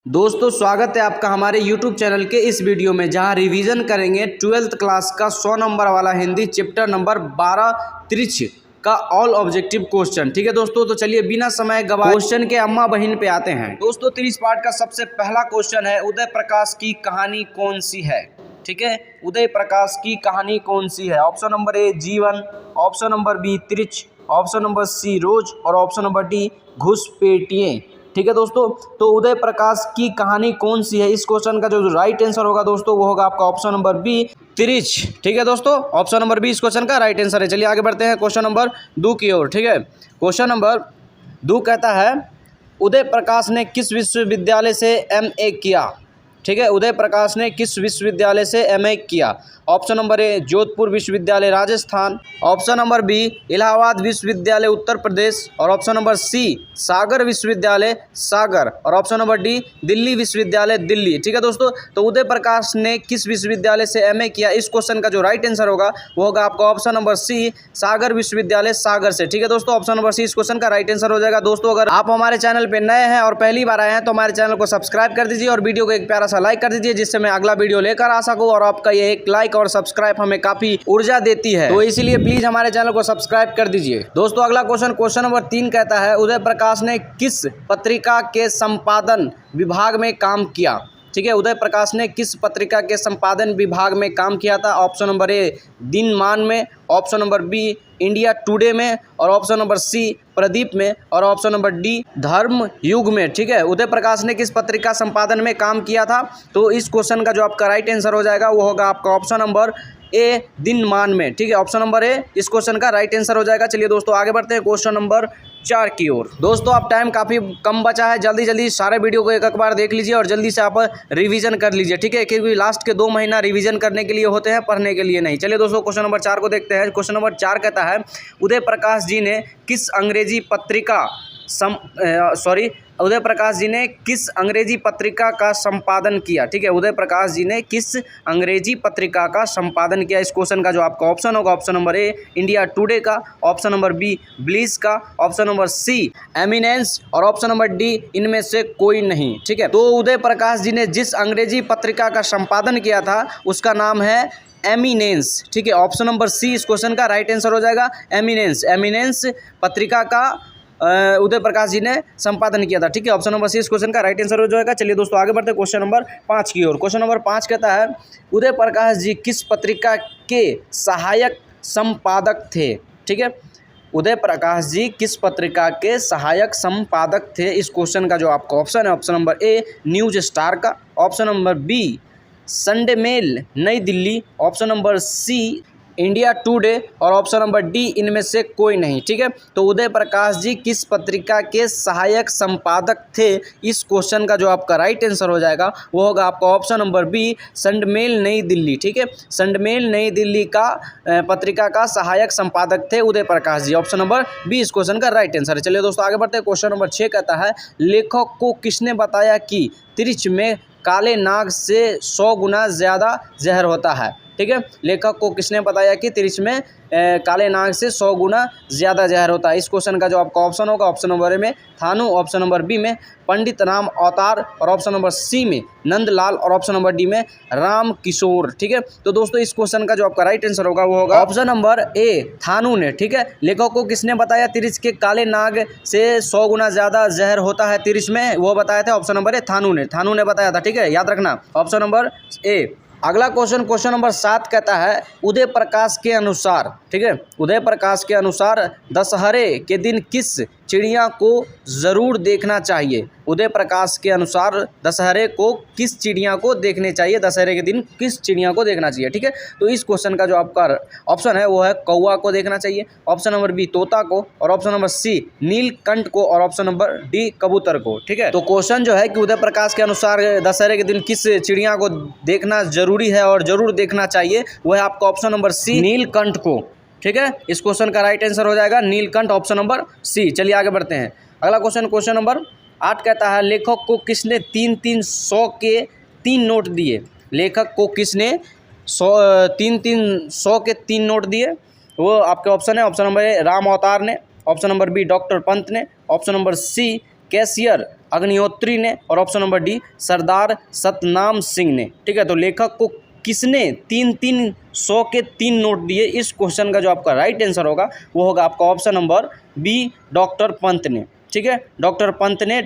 दोस्तों स्वागत है आपका हमारे YouTube चैनल के इस वीडियो में, जहां रिवीजन करेंगे 12th क्लास का 100 नंबर वाला हिंदी चैप्टर नंबर 12 त्रिच का ऑल ऑब्जेक्टिव क्वेश्चन। ठीक है दोस्तों, तो चलिए बिना समय गवाए क्वेश्चन के अम्मा बहन पे आते हैं। दोस्तों त्रिच पार्ट का सबसे पहला क्वेश्चन है, उदय प्रकाश की कहानी कौन सी है। ठीक है, उदय प्रकाश की कहानी कौन सी है। ऑप्शन नंबर ए जीवन, ऑप्शन नंबर बी त्रिच, ऑप्शन नंबर सी रोज और ऑप्शन नंबर डी घुसपैठिए। ठीक है दोस्तों, तो उदय प्रकाश की कहानी कौन सी है, इस क्वेश्चन का जो राइट आंसर होगा दोस्तों वो होगा आपका ऑप्शन नंबर बी त्रिच। ठीक है दोस्तों, ऑप्शन नंबर बी इस क्वेश्चन का राइट आंसर है। चलिए आगे बढ़ते हैं क्वेश्चन नंबर 2 की ओर। ठीक है, क्वेश्चन नंबर 2 कहता है, उदय प्रकाश ने किस विश्वविद्यालय से एमए किया। ठीक है, उदय प्रकाश ने किस विश्वविद्यालय से एमए किया। ऑप्शन नंबर ए जोधपुर विश्वविद्यालय Rajasthan, option number B Allahabad विश्वविद्यालय उत्तर प्रदेश और ऑप्शन नंबर सी सागर विश्वविद्यालय सागर और ऑप्शन नंबर डी दिल्ली विश्वविद्यालय दिल्ली। ठीक है दोस्तों, तो उदय प्रकाश ने किस विश्वविद्यालय से एमए किया, इस क्वेश्चन का जो राइट आंसर होगा वो होगा आपका ऑप्शन नंबर सी सागर विश्वविद्यालय सागर से। ठीक है दोस्तों, ऑप्शन नंबर सी इस क्वेश्चन का राइट आंसर हो जाएगा। दोस्तों अगर आप हमारे चैनल पर नए हैं और पहली बार आए हैं तो हमारे चैनल को सब्सक्राइब कर दीजिए और वीडियो को एक प्यारा सा लाइक कर दीजिए, जिससे मैं अगला वीडियो लेकर आ सकूं। और आपका ये एक लाइक और सब्सक्राइब हमें काफी ऊर्जा देती है, तो इसीलिए प्लीज हमारे चैनल को सब्सक्राइब कर दीजिए। दोस्तों अगला क्वेश्चन नंबर 3 कहता है, उदय प्रकाश ने किस पत्रिका के संपादन विभाग में काम किया। ठीक है, उदय प्रकाश ने किस पत्रिका के संपादन विभाग में काम किया था। ऑप्शन नंबर ए दिनमान में, option number B India Today में और ऑप्शन नंबर सी प्रदीप में और ऑप्शन नंबर डी धर्म युग में। ठीक है, उदय प्रकाश ने किस पत्रिका संपादन में काम किया था, तो इस क्वेश्चन का जो आपका राइट आंसर हो जाएगा वो होगा आपका ऑप्शन नंबर ए दिनमान में। ठीक है, ऑप्शन नंबर ए इस क्वेश्चन का राइट आंसर हो जाएगा। चलिए दोस्तों आगे बढ़ते हैं क्वेश्चन नंबर 4 की ओर। दोस्तों अब टाइम काफ़ी कम बचा है, जल्दी जल्दी सारे वीडियो को एक बार देख लीजिए और जल्दी से आप रिवीजन कर लीजिए। ठीक है, क्योंकि लास्ट के 2 महीना रिवीजन करने के लिए होते हैं, पढ़ने के लिए नहीं। चलिए दोस्तों क्वेश्चन नंबर 4 को देखते हैं। क्वेश्चन नंबर 4 कहता है, उदय प्रकाश जी ने किस अंग्रेजी पत्रिका उदय प्रकाश जी ने किस अंग्रेजी पत्रिका का संपादन किया। ठीक है, उदय प्रकाश जी ने किस अंग्रेजी पत्रिका का संपादन किया, इस क्वेश्चन का जो आपका ऑप्शन होगा ऑप्शन नंबर ए इंडिया टुडे का, ऑप्शन नंबर बी ब्लिस का, ऑप्शन नंबर सी एमिनेंस और ऑप्शन नंबर डी इनमें से कोई नहीं। ठीक है, तो उदय प्रकाश जी ने जिस अंग्रेजी पत्रिका का संपादन किया था उसका नाम है एमिनेंस। ठीक है, ऑप्शन नंबर सी इस क्वेश्चन का राइट आंसर हो जाएगा। एमिनेंस पत्रिका का उदय प्रकाश जी ने संपादन किया था। ठीक है, ऑप्शन नंबर सी इस क्वेश्चन का राइट आंसर हो जाएगा। चलिए दोस्तों आगे बढ़ते हैं क्वेश्चन नंबर 5 की ओर। क्वेश्चन नंबर 5 कहता है, उदय प्रकाश जी किस पत्रिका के सहायक संपादक थे। ठीक है, उदय प्रकाश जी किस पत्रिका के सहायक संपादक थे, इस क्वेश्चन का जो आपका ऑप्शन है option number A News Star का, option number B Sunday Mail Nai Delhi, option number C India Today और ऑप्शन नंबर डी इनमें से कोई नहीं। ठीक है, तो उदय प्रकाश जी किस पत्रिका के सहायक संपादक थे, इस क्वेश्चन का जो आपका राइट आंसर हो जाएगा वो होगा आपका ऑप्शन नंबर बी संडमेल नई दिल्ली। ठीक है, संडमेल नई दिल्ली का पत्रिका का सहायक संपादक थे Uday Prakash ji, option number B इस क्वेश्चन का राइट आंसर है। चलिए दोस्तों आगे बढ़ते हैं। क्वेश्चन नंबर 6 कहता है, लेखक को किसने बताया कि त्रिच में काले नाग से 100 गुना ज़्यादा जहर होता है। ठीक है, लेखक को किसने बताया कि त्रिच में काले नाग से 100 गुना ज़्यादा जहर होता है, इस क्वेश्चन का जो आपका ऑप्शन होगा ऑप्शन नंबर ए में थानू, ऑप्शन नंबर बी में पंडित राम अवतार और ऑप्शन नंबर सी में नंदलाल और ऑप्शन नंबर डी में राम किशोर। ठीक है, तो दोस्तों इस क्वेश्चन का जो आपका राइट आंसर होगा वो होगा ऑप्शन नंबर ए थानू ने। ठीक है, लेखक को किसने बताया त्रिच के काले नाग से 100 गुना ज़्यादा जहर होता है त्रिच में, वो बताया था ऑप्शन नंबर ए थानू ने बताया था। ठीक है, याद रखना ऑप्शन नंबर ए। अगला क्वेश्चन नंबर 7 कहता है, उदय प्रकाश के अनुसार, ठीक है, उदय प्रकाश के अनुसार दशहरे के दिन किस चिड़िया को ज़रूर देखना चाहिए। उदय प्रकाश के अनुसार दशहरे को किस चिड़िया को देखने चाहिए, दशहरे के दिन किस चिड़िया को देखना चाहिए। ठीक है, तो इस क्वेश्चन का जो आपका ऑप्शन है वो है कौवा को देखना चाहिए, ऑप्शन नंबर बी तोता को और ऑप्शन नंबर सी नीलकंठ को और ऑप्शन नंबर डी कबूतर को। ठीक है, तो क्वेश्चन जो है कि उदय प्रकाश के अनुसार दशहरे के दिन किस चिड़िया को देखना जरूरी है और जरूर देखना चाहिए, वह है आपका ऑप्शन नंबर सी नीलकंठ को। ठीक है, इस क्वेश्चन का राइट आंसर हो जाएगा नीलकंठ, ऑप्शन नंबर सी। चलिए आगे बढ़ते हैं। अगला क्वेश्चन नंबर 8 कहता है, लेखक को किसने 3-3-100 के 3 नोट दिए। लेखक को किसने 3-3-100 के 3 नोट दिए, वो आपके ऑप्शन है ऑप्शन नंबर ए राम अवतार ने, option number B doctor Pant ने, option number C cashier Agnihotri ने, और option number D Sardar Satnam Singh ने। ठीक है, तो लेखक को किसने 3-300 के 3 नोट दिए, इस क्वेश्चन का जो आपका राइट आंसर होगा वो होगा आपका option number B doctor Pant ने। ठीक है, डॉक्टर पंत ने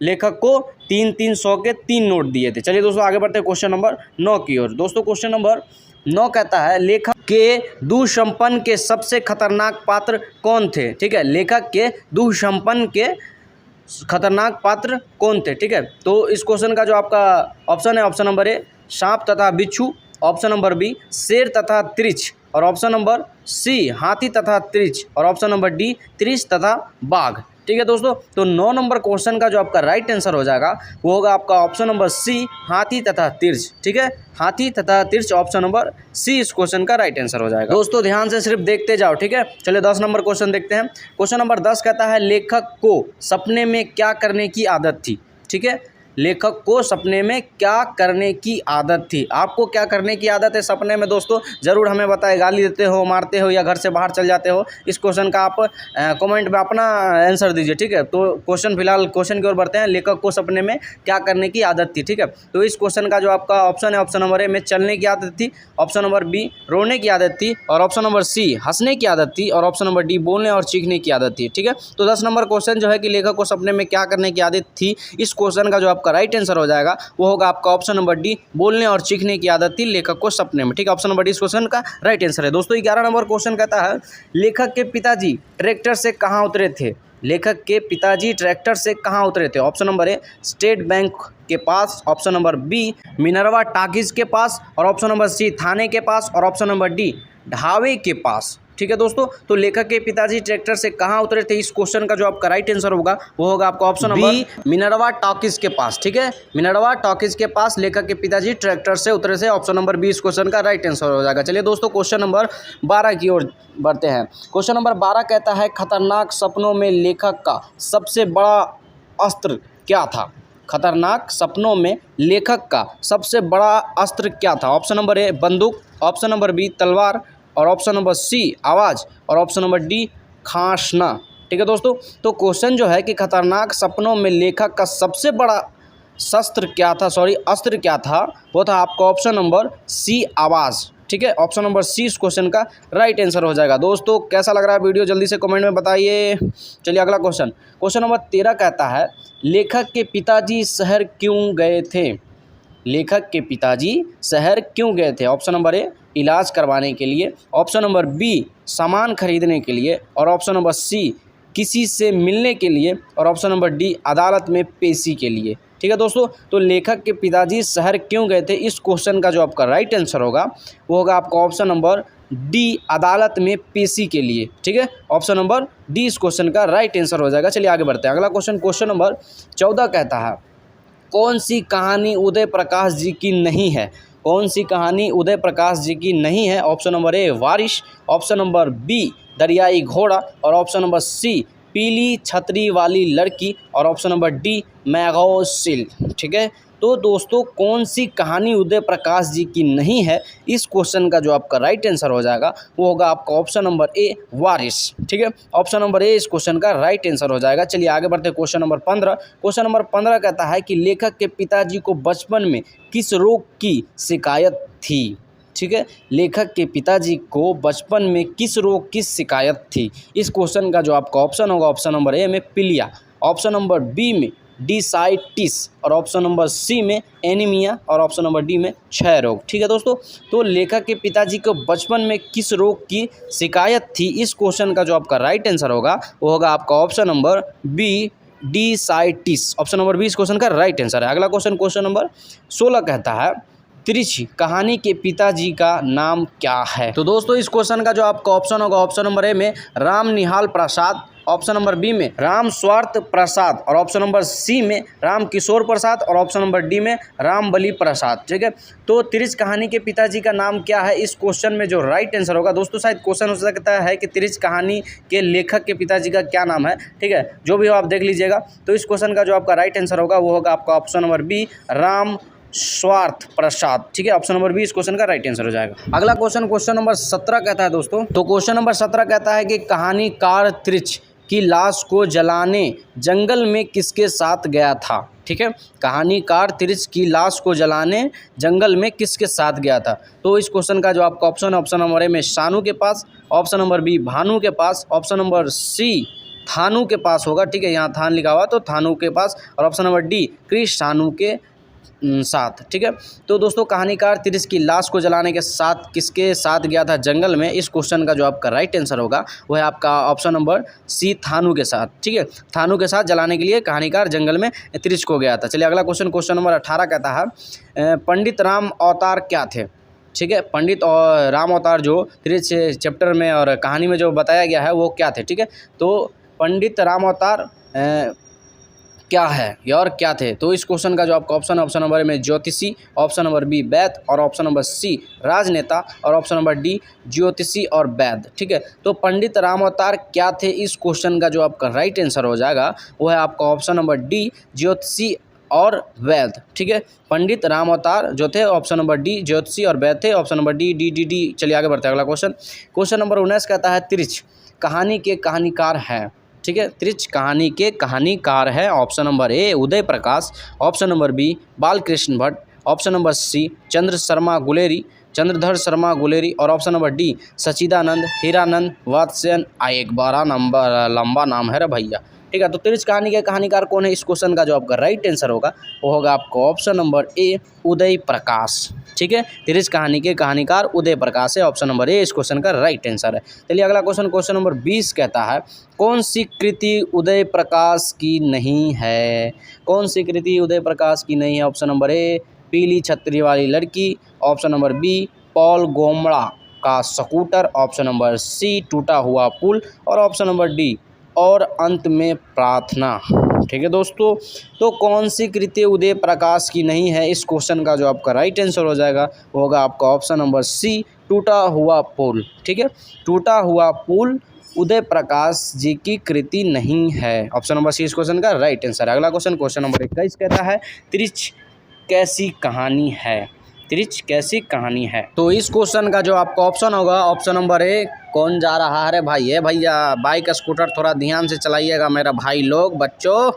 लेखक को 3-300 के 3 नोट दिए थे। चलिए दोस्तों आगे बढ़ते हैं क्वेश्चन नंबर 9 की ओर। दोस्तों क्वेश्चन नंबर 9 कहता है लेखक के दुष्संपन्न के सबसे खतरनाक पात्र कौन थे। ठीक है, लेखक के दुष्संपन्न के खतरनाक पात्र कौन थे। ठीक है, तो इस क्वेश्चन का जो आपका ऑप्शन है, ऑप्शन नंबर ए सांप तथा बिच्छू, ऑप्शन नंबर बी शेर तथा त्रिछ, और ऑप्शन नंबर सी हाथी तथा त्रिछ, और ऑप्शन नंबर डी त्रिछ तथा बाघ। ठीक है दोस्तों, तो 9 नंबर क्वेश्चन का जो आपका राइट आंसर हो जाएगा वो होगा आपका ऑप्शन नंबर सी हाथी तथा तिरछ। ठीक है, हाथी तथा तिरछ, ऑप्शन नंबर सी इस क्वेश्चन का राइट आंसर हो जाएगा। दोस्तों ध्यान से सिर्फ देखते जाओ। ठीक है, चलिए 10 नंबर क्वेश्चन देखते हैं। क्वेश्चन नंबर 10 कहता है लेखक को सपने में क्या करने की आदत थी। ठीक है, लेखक को सपने में क्या करने की आदत थी। आपको क्या करने की आदत है सपने में दोस्तों, ज़रूर हमें बताएं। गाली देते हो, मारते हो, या घर से बाहर चल जाते हो, इस क्वेश्चन का आप कमेंट में अपना आंसर दीजिए। ठीक है, तो क्वेश्चन फिलहाल क्वेश्चन की ओर बढ़ते हैं। लेखक को सपने में क्या करने की आदत थी। ठीक है, तो इस क्वेश्चन का जो आपका ऑप्शन है, ऑप्शन नंबर ए में चलने की आदत थी, ऑप्शन नंबर बी रोने की आदत थी, और ऑप्शन नंबर सी हंसने की आदत थी, और ऑप्शन नंबर डी बोलने और चीखने की आदत थी। ठीक है, तो 10 नंबर क्वेश्चन जो है कि लेखक को सपने में क्या करने की आदत थी, इस क्वेश्चन का जो आपका राइट आंसर हो जाएगा वो होगा आपका ऑप्शन नंबर डी बोलने और चीखने की आदत थी लेखक को सपने में। ठीक है, ऑप्शन नंबर डी इस क्वेश्चन का राइट आंसर है। दोस्तों 11 नंबर क्वेश्चन कहता है लेखक के पिताजी ट्रैक्टर से कहां उतरे थे। लेखक के पिताजी ट्रैक्टर से कहां उतरे थे। Option number A State Bank के पास, option number B Minerva Talkies के पास, और ऑप्शन नंबर सी थाने के पास, और ऑप्शन नंबर डी ढाबे के पास। ठीक है दोस्तों, तो लेखक के पिताजी ट्रैक्टर से कहां उतरे थे, इस क्वेश्चन का जो आपका राइट आंसर होगा वो होगा आपका option number B Minerva Talkies के पास। ठीक है, मिनरवा टॉकीज के पास लेखक के पिताजी ट्रैक्टर से उतरे थे, ऑप्शन नंबर बी इस क्वेश्चन का राइट आंसर हो जाएगा। चलिए दोस्तों क्वेश्चन नंबर 12 की ओर बढ़ते हैं। क्वेश्चन नंबर 12 कहता है खतरनाक सपनों में लेखक का सबसे बड़ा अस्त्र क्या था। खतरनाक सपनों में लेखक का सबसे बड़ा अस्त्र क्या था। ऑप्शन नंबर ए बंदूक, ऑप्शन नंबर बी तलवार, और ऑप्शन नंबर सी आवाज़, और ऑप्शन नंबर डी खांसना। ठीक है दोस्तों, तो क्वेश्चन जो है कि खतरनाक सपनों में लेखक का सबसे बड़ा अस्त्र क्या था, वो था आपका ऑप्शन नंबर सी आवाज़। ठीक है, ऑप्शन नंबर सी इस क्वेश्चन का राइट आंसर हो जाएगा। दोस्तों कैसा लग रहा है वीडियो, जल्दी से कमेंट में बताइए। चलिए अगला क्वेश्चन, क्वेश्चन नंबर 13 कहता है लेखक के पिताजी शहर क्यों गए थे। लेखक के पिताजी शहर क्यों गए थे। ऑप्शन नंबर ए इलाज करवाने के लिए, ऑप्शन नंबर बी सामान खरीदने के लिए, और ऑप्शन नंबर सी किसी से मिलने के लिए, और ऑप्शन नंबर डी अदालत में पेशी के लिए। ठीक है दोस्तों, तो लेखक के पिताजी शहर क्यों गए थे, इस क्वेश्चन का जो आपका राइट आंसर होगा वो होगा आपका ऑप्शन नंबर डी अदालत में पेशी के लिए। ठीक है, ऑप्शन नंबर डी इस क्वेश्चन का राइट आंसर हो जाएगा। चलिए आगे बढ़ते हैं। अगला क्वेश्चन, क्वेश्चन नंबर 14 कहता है कौन सी कहानी उदय प्रकाश जी की नहीं है। कौन सी कहानी उदय प्रकाश जी की नहीं है। ऑप्शन नंबर ए वारिश, ऑप्शन नंबर बी दरियाई घोड़ा, और ऑप्शन नंबर सी पीली छतरी वाली लड़की, और ऑप्शन नंबर डी मैगोसिल। ठीक है, तो दोस्तों कौन सी कहानी उदय प्रकाश जी की नहीं है, इस क्वेश्चन का जो आपका राइट आंसर हो जाएगा वो होगा आपका ऑप्शन नंबर ए वारिस। ठीक है, ऑप्शन नंबर ए इस क्वेश्चन का राइट आंसर हो जाएगा। चलिए आगे बढ़ते हैं क्वेश्चन नंबर 15। क्वेश्चन नंबर 15 कहता है कि लेखक के पिताजी को बचपन में किस रोग की शिकायत थी। ठीक है, लेखक के पिताजी को बचपन में किस रोग की शिकायत थी, इस क्वेश्चन का जो आपका ऑप्शन होगा ऑप्शन नंबर ए में पीलिया, ऑप्शन नंबर बी में डिसाइटिस, और ऑप्शन नंबर सी में एनीमिया, और ऑप्शन नंबर डी में क्षय रोग। ठीक है दोस्तों, तो लेखक के पिताजी को बचपन में किस रोग की शिकायत थी, इस क्वेश्चन का जो आपका राइट आंसर होगा वो होगा आपका ऑप्शन नंबर बी डिसाइटिस। ऑप्शन नंबर बी इस क्वेश्चन का राइट आंसर है। अगला क्वेश्चन, क्वेश्चन नंबर 16 कहता है त्रिछ कहानी के पिताजी का नाम क्या है। तो दोस्तों इस क्वेश्चन का जो आपका ऑप्शन होगा ऑप्शन नंबर ए में राम निहाल प्रसाद, ऑप्शन नंबर बी में राम स्वार्थ प्रसाद, और ऑप्शन नंबर सी में राम किशोर प्रसाद, और ऑप्शन नंबर डी में राम बली प्रसाद। ठीक है, तो त्रिछ कहानी के पिताजी का नाम क्या है, इस क्वेश्चन में जो राइट आंसर होगा दोस्तों, शायद क्वेश्चन हो सकता है कि त्रिछ कहानी के लेखक के पिताजी का क्या नाम है। ठीक है, जो भी हो आप देख लीजिएगा। तो इस क्वेश्चन का जो आपका राइट आंसर होगा वो होगा आपका ऑप्शन नंबर बी राम स्वार्थ प्रसाद। ठीक है, ऑप्शन नंबर बी इस क्वेश्चन का राइट आंसर हो जाएगा। अगला क्वेश्चन, क्वेश्चन नंबर 17 कहता है दोस्तों, तो क्वेश्चन नंबर 17 कहता है कि कहानीकार त्रिछ की लाश को जलाने जंगल में किसके साथ गया था? ठीक है, कहानीकार तिरछ की लाश को जलाने जंगल में किसके साथ गया था? तो इस क्वेश्चन का जो आपका ऑप्शन है, ऑप्शन नंबर ए में शानू के पास, ऑप्शन नंबर बी भानु के पास, ऑप्शन नंबर सी थानू के पास होगा। ठीक है, यहाँ थान लिखा हुआ तो थानू के पास, और ऑप्शन नंबर डी कृष शानू के साथ। ठीक है, तो दोस्तों कहानीकार तिरछ की लाश को जलाने के साथ किसके साथ गया था जंगल में? इस क्वेश्चन का जो आपका राइट आंसर होगा वो है आपका ऑप्शन नंबर सी थानू के साथ। ठीक है, थानू के साथ जलाने के लिए कहानीकार जंगल में तिरछ को गया था। चलिए अगला क्वेश्चन, क्वेश्चन नंबर 18 कहता है पंडित राम अवतार क्या थे? ठीक है, पंडित और राम अवतार जो तिरछ चैप्टर में और कहानी में जो बताया गया है वो क्या थे? ठीक है, तो पंडित राम अवतार क्या है और क्या थे? तो इस क्वेश्चन का जो आपका ऑप्शन है, ऑप्शन नंबर ए में ज्योतिषी, ऑप्शन नंबर बी वैद्य, और ऑप्शन नंबर सी राजनेता, और ऑप्शन नंबर डी ज्योतिषी और वैद्य। ठीक है, तो पंडित राम अवतार क्या थे? इस क्वेश्चन का जो आपका राइट आंसर हो जाएगा वो है आपका ऑप्शन नंबर डी ज्योतिषी और वैद्य। ठीक है, पंडित राम अवतार जो थे ऑप्शन नंबर डी ज्योतिषी और वैद्य थे, option number D D D D. चलिए आगे बढ़ते हैं, अगला क्वेश्चन, क्वेश्चन नंबर 19 कहता है तिरछ कहानी के कहानीकार हैं? ठीक है, तिरछ कहानी के कहानीकार है option number A Uday Prakash, option number B Balkrishna Bhatt, option number C Chandradhar Sharma Guleri, और option number D Sachchidanand Hiranand Vatsyayan. एक बारह नंबर लंबा नाम है रे भैया। ठीक है, तो तिरछ कहानी के कहानीकार कौन है? इस क्वेश्चन का जो आपका राइट आंसर होगा वो होगा आपका ऑप्शन नंबर ए उदय प्रकाश। ठीक है, तिरछ कहानी के कहानीकार उदय प्रकाश है, ऑप्शन नंबर ए इस क्वेश्चन का राइट आंसर है। चलिए अगला क्वेश्चन, क्वेश्चन नंबर 20 कहता है कौन सी कृति उदय प्रकाश की नहीं है? कौन सी कृति उदय प्रकाश की नहीं है? ऑप्शन नंबर ए पीली छतरी वाली लड़की, ऑप्शन नंबर बी पॉल गोमड़ा का स्कूटर, ऑप्शन नंबर सी टूटा हुआ पुल, और ऑप्शन नंबर डी और अंत में प्रार्थना। ठीक है दोस्तों, तो कौन सी कृति उदय प्रकाश की नहीं है? इस क्वेश्चन का जो आपका राइट आंसर हो जाएगा वो होगा आपका ऑप्शन नंबर सी टूटा हुआ पुल। ठीक है, टूटा हुआ पुल उदय प्रकाश जी की कृति नहीं है, ऑप्शन नंबर सी इस क्वेश्चन का राइट आंसर है। अगला क्वेश्चन, क्वेश्चन नंबर 21 कहता है तिरछ कैसी कहानी है? तिरछ कैसी कहानी है? तो इस क्वेश्चन का जो आपका ऑप्शन होगा ऑप्शन नंबर ए कौन जा रहा है भाई? है भैया, बाइक स्कूटर थोड़ा ध्यान से चलाइएगा मेरा भाई लोग, बच्चों।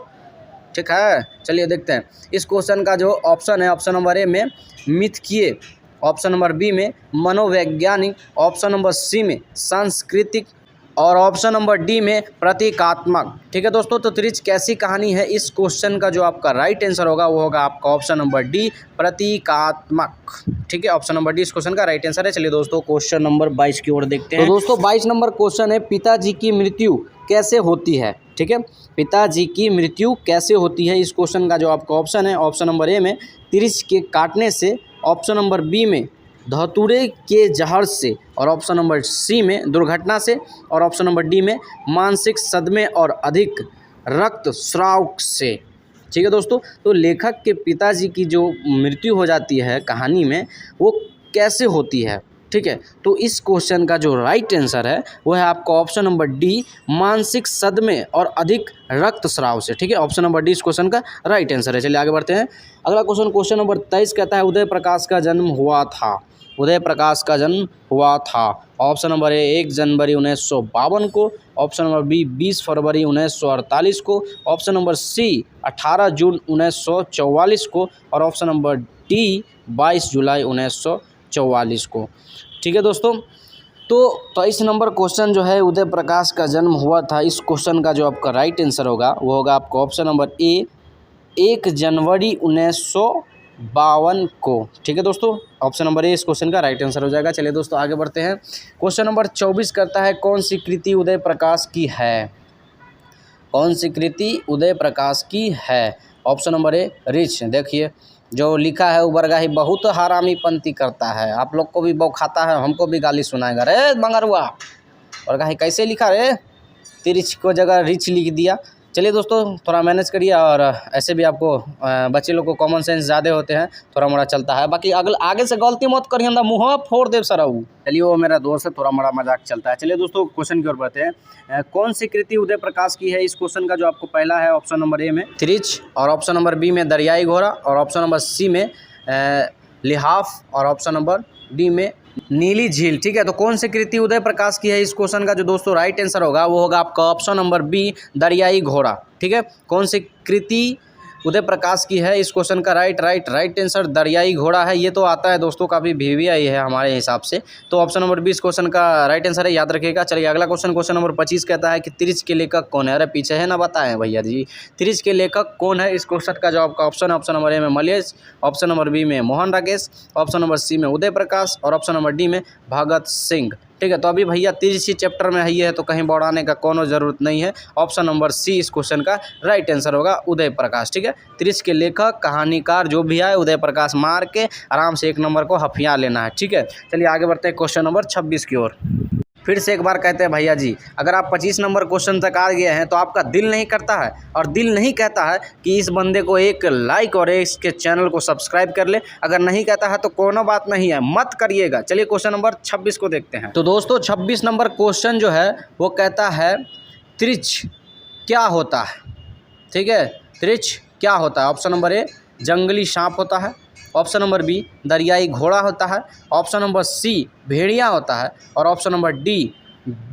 ठीक है, चलिए देखते हैं इस क्वेश्चन का जो ऑप्शन है, ऑप्शन नंबर ए में मिथकीय, ऑप्शन नंबर बी में मनोवैज्ञानिक, ऑप्शन नंबर सी में सांस्कृतिक, और ऑप्शन नंबर डी में प्रतीकात्मक। ठीक है दोस्तों, तो तिरछ कैसी कहानी है? इस क्वेश्चन का जो आपका राइट आंसर होगा वो होगा आपका ऑप्शन नंबर डी प्रतीकात्मक। ठीक है, ऑप्शन नंबर डी इस क्वेश्चन का राइट आंसर है। चलिए दोस्तों क्वेश्चन नंबर 22 की ओर देखते हैं। तो दोस्तों 22 नंबर क्वेश्चन है पिताजी की मृत्यु कैसे होती है? ठीक है, पिताजी की मृत्यु कैसे होती है? इस क्वेश्चन का जो आपका ऑप्शन है, ऑप्शन नंबर ए में तिरछ के काटने से, ऑप्शन नंबर बी में धतूरे के जहर से, और ऑप्शन नंबर सी में दुर्घटना से, और ऑप्शन नंबर डी में मानसिक सदमे और अधिक रक्तस्राव से। ठीक है दोस्तों, तो लेखक के पिताजी की जो मृत्यु हो जाती है कहानी में वो कैसे होती है? ठीक है, तो इस क्वेश्चन का जो राइट आंसर है वो है आपका ऑप्शन नंबर डी मानसिक सदमे और अधिक रक्तस्राव से। ठीक है, ऑप्शन नंबर डी इस क्वेश्चन का राइट आंसर है। चलिए आगे बढ़ते हैं, अगला क्वेश्चन, क्वेश्चन नंबर 23 कहता है उदय प्रकाश का जन्म हुआ था? उदय प्रकाश का जन्म हुआ था, ऑप्शन नंबर ए 1 जनवरी 1952 को, ऑप्शन नंबर बी 20 फरवरी 1948 को, ऑप्शन नंबर सी 18 जून 1944 को, और ऑप्शन नंबर डी 22 जुलाई 1944 को। ठीक है दोस्तों, तो 23 नंबर क्वेश्चन जो है उदय प्रकाश का जन्म हुआ था, इस क्वेश्चन का जो आपका राइट आंसर होगा वो होगा आपका ऑप्शन नंबर ए 1 जनवरी 1952 को। ठीक है दोस्तों, ऑप्शन नंबर ए इस क्वेश्चन का राइट आंसर हो जाएगा। चलिए दोस्तों आगे बढ़ते हैं, क्वेश्चन नंबर 24 करता है कौन सी कृति उदय प्रकाश की है? कौन सी कृति उदय प्रकाश की है? ऑप्शन नंबर ए रिच। देखिए जो लिखा है उबरगाही बहुत हरामी पंती करता है, आप लोग को भी बौखाता है, हमको भी गाली सुनाएगा। रे बंगरुआ, उबरगाही कैसे लिखा रे? तिरछ को जगह रिच लिख दिया। चलिए दोस्तों थोड़ा मैनेज करिए, और ऐसे भी आपको बच्चे लोग को कॉमन सेंस ज़्यादा होते हैं, थोड़ा मोड़ा चलता है। बाकी आगे से गलती मत करिए, हम मुँह फोड़ देव सराऊ। चलिए वो मेरा दोस्त है, थोड़ा मोड़ा मजाक चलता है। चलिए दोस्तों क्वेश्चन की ओर बढ़ते हैं, कौन सी कृति उदय प्रकाश की है? इस क्वेश्चन का जो आपको पहला है ऑप्शन नंबर ए में तिरछ, और ऑप्शन नंबर बी में दरियाई घोड़ा, और ऑप्शन नंबर सी में लिहाफ, और ऑप्शन नंबर डी में नीली झील। ठीक है, तो कौन सी कृति उदय प्रकाश की है? इस क्वेश्चन का जो दोस्तों राइट आंसर होगा वो होगा आपका ऑप्शन नंबर बी, दरियाई घोड़ा। ठीक है, कौन सी कृति उदय प्रकाश की है? इस क्वेश्चन का राइट आंसर दरियाई घोड़ा है। ये तो आता है दोस्तों, काफ़ी VVI है हमारे हिसाब से। तो ऑप्शन नंबर 20 क्वेश्चन का राइट आंसर है, याद रखिएगा। चलिए अगला क्वेश्चन नंबर 25 कहता है कि त्रिच के लेखक कौन है? अरे पीछे है ना, बताएं भैया जी, त्रिच के लेखक कौन है? इस क्वेश्चन का जवाब का ऑप्शन नंबर ए में मलेश, ऑप्शन नंबर बी में Mohan Rakesh, option number C में उदय प्रकाश और ऑप्शन नंबर डी में भगत सिंह। ठीक है, तो अभी भैया त्रिची चैप्टर में है, तो कहीं बढ़ाने का कोनो ज़रूरत नहीं है। ऑप्शन नंबर सी इस क्वेश्चन का राइट आंसर होगा, उदय प्रकाश। ठीक है, त्रिच के लेखक कहानीकार जो भी आए उदय प्रकाश मार के आराम से 1 नंबर को हफिया लेना है। ठीक है, चलिए आगे बढ़ते हैं क्वेश्चन नंबर 26 की ओर। फिर से एक बार कहते हैं भैया जी, अगर आप 25 नंबर क्वेश्चन तक आ गए हैं तो आपका दिल नहीं करता है और दिल नहीं कहता है कि इस बंदे को एक लाइक और इसके चैनल को सब्सक्राइब कर ले। अगर नहीं कहता है तो कोनो बात नहीं है, मत करिएगा। चलिए क्वेश्चन नंबर 26 को देखते हैं। तो दोस्तों 26 नंबर क्वेश्चन जो है वो कहता है त्रिच क्या होता है? ठीक है, त्रिच क्या होता है? ऑप्शन नंबर ए जंगली सांप होता है, ऑप्शन नंबर बी दरियाई घोड़ा होता है, ऑप्शन नंबर सी भेड़िया होता है और ऑप्शन नंबर डी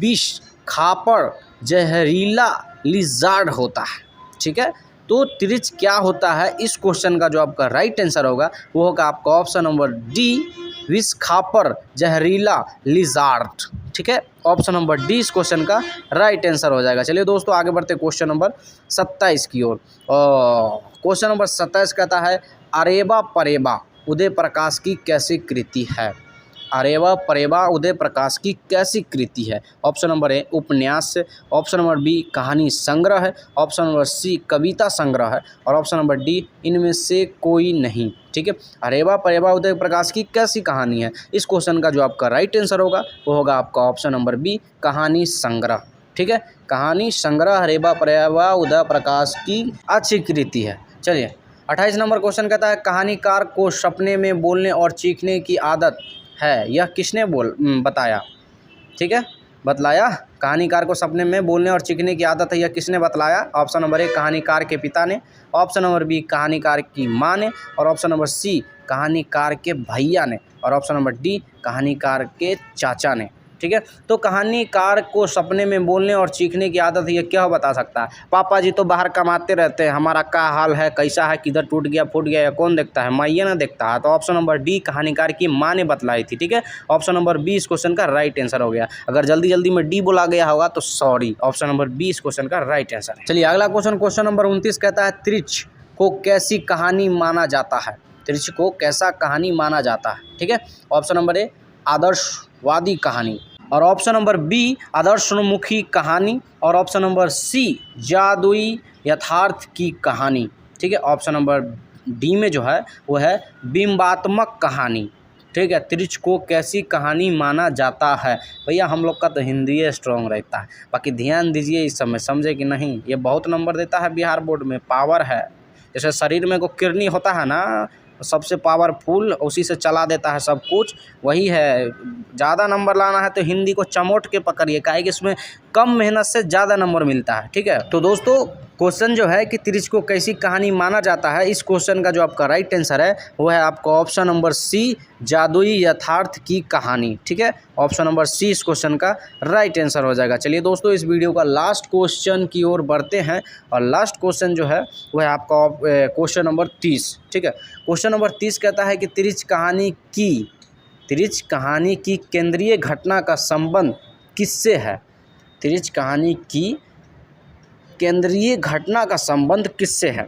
विष खापड़ जहरीला लिजार्ड होता है। ठीक है, तो त्रिच क्या होता है? इस क्वेश्चन का जो आपका राइट आंसर होगा वो होगा आपका ऑप्शन नंबर डी विष खापड़ जहरीला लिजार्ड। ठीक है, ऑप्शन नंबर डी इस क्वेश्चन का राइट आंसर हो जाएगा। चलिए दोस्तों आगे बढ़ते क्वेश्चन नंबर 27 की ओर। क्वेश्चन नंबर 27 कहता है अरेबा परेबा उदय प्रकाश की कैसी कृति है? अरेबा परेबा उदय प्रकाश की कैसी कृति है? ऑप्शन नंबर ए उपन्यास है, ऑप्शन नंबर बी कहानी संग्रह है, ऑप्शन नंबर सी कविता संग्रह है और ऑप्शन नंबर डी इनमें से कोई नहीं। ठीक है, अरेबा परेबा उदय प्रकाश की कैसी कहानी है? इस क्वेश्चन का जो आपका राइट आंसर होगा वो होगा आपका ऑप्शन नंबर बी कहानी संग्रह। ठीक है, कहानी संग्रह अरेबा परेबा उदय प्रकाश की अच्छी कृति है। चलिए 28 नंबर क्वेश्चन कहता है कहानीकार को सपने में बोलने और चीखने की आदत है, यह किसने बताया? ठीक है, बतलाया। कहानीकार को सपने में बोलने और चीखने की आदत है, यह किसने बतलाया? ऑप्शन नंबर ए कहानीकार के पिता ने, ऑप्शन नंबर बी कहानीकार की माँ ने और ऑप्शन नंबर सी कहानीकार के भैया ने और ऑप्शन नंबर डी कहानीकार के चाचा ने। ठीक है, तो कहानीकार को सपने में बोलने और चीखने की आदत है, ये क्या बता सकता है? पापा जी तो बाहर कमाते रहते हैं, हमारा क्या हाल है, कैसा है, किधर टूट गया फूट गया, या कौन देखता है? मैया ना देखता है। तो ऑप्शन नंबर डी कहानीकार की माँ ने बतलाई थी। ठीक है, ऑप्शन नंबर बी इस क्वेश्चन का राइट आंसर हो गया। अगर जल्दी में डी बोला गया होगा तो सॉरी, ऑप्शन नंबर बी इस क्वेश्चन का राइट आंसर है। चलिए अगला क्वेश्चन नंबर 29 कहता है त्रिच को कैसी कहानी माना जाता है? त्रिच को कैसा कहानी माना जाता है? ठीक है, ऑप्शन नंबर ए आदर्शवादी कहानी और ऑप्शन नंबर बी आदर्शोन्मुखी कहानी और ऑप्शन नंबर सी जादुई यथार्थ की कहानी। ठीक है, ऑप्शन नंबर डी में जो है वो है बिंबात्मक कहानी। ठीक है, त्रिच को कैसी कहानी माना जाता है? भैया हम लोग का तो हिंदी स्ट्रॉन्ग रहता है, बाकी ध्यान दीजिए इस समय, समझे कि नहीं? ये बहुत नंबर देता है बिहार बोर्ड में, पावर है। जैसे शरीर में को किडनी होता है ना, सबसे पावरफुल, उसी से चला देता है सब कुछ, वही है। ज़्यादा नंबर लाना है तो हिंदी को चमोट के पकड़िए, काहे कि इसमें कम मेहनत से ज़्यादा नंबर मिलता है। ठीक है, तो दोस्तों क्वेश्चन जो है कि त्रिच को कैसी कहानी माना जाता है, इस क्वेश्चन का जो आपका राइट आंसर है वो है आपका ऑप्शन नंबर सी जादुई यथार्थ की कहानी। ठीक है, ऑप्शन नंबर सी इस क्वेश्चन का राइट आंसर हो जाएगा। चलिए दोस्तों इस वीडियो का लास्ट क्वेश्चन की ओर बढ़ते हैं और लास्ट क्वेश्चन जो है वो है आपका क्वेश्चन नंबर 30। ठीक है, क्वेश्चन नंबर 30 कहता है कि त्रिच कहानी की केंद्रीय घटना का संबंध किससे है? त्रिच कहानी की केंद्रीय घटना का संबंध किससे है?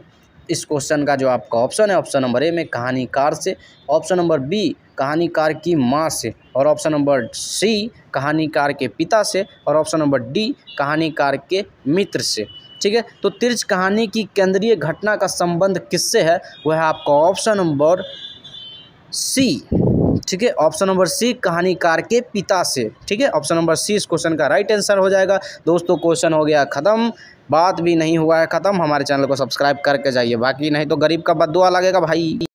इस क्वेश्चन का जो आपका ऑप्शन है, ऑप्शन नंबर ए में कहानीकार से, ऑप्शन नंबर बी कहानीकार की माँ से और ऑप्शन नंबर सी कहानीकार के पिता से और ऑप्शन नंबर डी कहानीकार के मित्र से। ठीक है, तो त्रिच कहानी की केंद्रीय घटना का संबंध किससे है? वह है आपका ऑप्शन नंबर सी। ठीक है, ऑप्शन नंबर सी कहानीकार के पिता से। ठीक है, ऑप्शन नंबर सी इस क्वेश्चन का राइट आंसर हो जाएगा। दोस्तों क्वेश्चन हो गया ख़त्म, बात भी नहीं हुआ है ख़त्म। हमारे चैनल को सब्सक्राइब करके जाइए, बाकी नहीं तो गरीब का बद्दुआ लगेगा भाई।